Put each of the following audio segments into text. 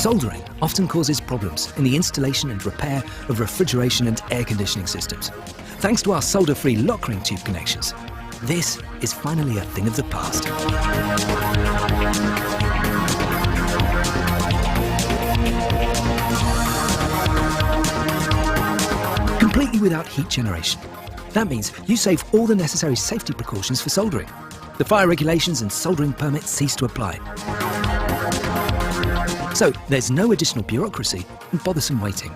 Soldering often causes problems in the installation and repair of refrigeration and air conditioning systems. Thanks to our solder-free lock ring tube connections, this is finally a thing of the past. Completely without heat generation. That means you save all the necessary safety precautions for soldering. The fire regulations and soldering permits cease to apply. So there's no additional bureaucracy and bothersome waiting.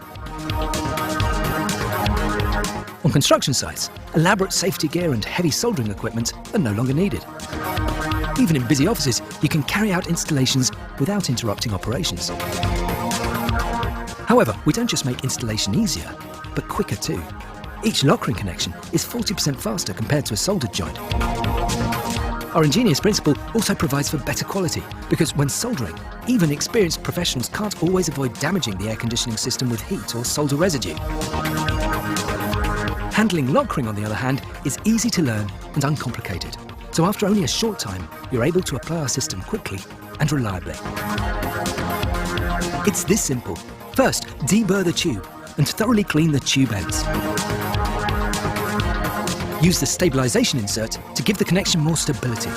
On construction sites, elaborate safety gear and heavy soldering equipment are no longer needed. Even in busy offices, you can carry out installations without interrupting operations. However, we don't just make installation easier, but quicker too. Each lock ring connection is 40% faster compared to a soldered joint. Our ingenious principle also provides for better quality, because when soldering, even experienced professionals can't always avoid damaging the air conditioning system with heat or solder residue. Handling lock ring, on the other hand, is easy to learn and uncomplicated. So after only a short time, you're able to apply our system quickly and reliably. It's this simple. First, deburr the tube and thoroughly clean the tube ends. Use the stabilization insert to give the connection more stability.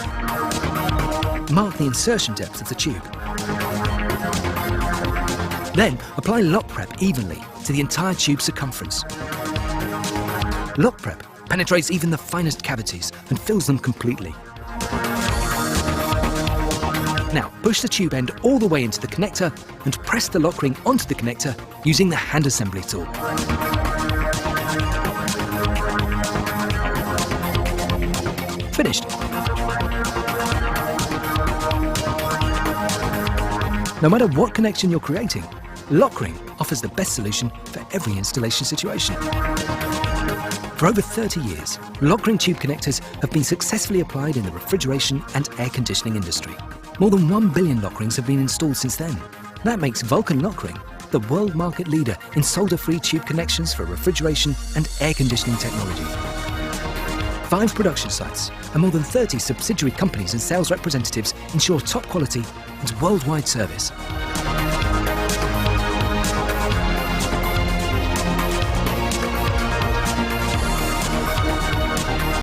Mark the insertion depth of the tube. Then apply lock prep evenly to the entire tube circumference. Lock prep penetrates even the finest cavities and fills them completely. Now push the tube end all the way into the connector and press the lock ring onto the connector using the hand assembly tool. Finished. No matter what connection you're creating, lock ring offers the best solution for every installation situation. For over 30 years, lock ring tube connectors have been successfully applied in the refrigeration and air conditioning industry. More than 1 billion lock rings have been installed since then. That makes Vulcan Lock Ring the world market leader in solder-free tube connections for refrigeration and air conditioning technology. 5 production sites and more than 30 subsidiary companies and sales representatives ensure top quality and worldwide service.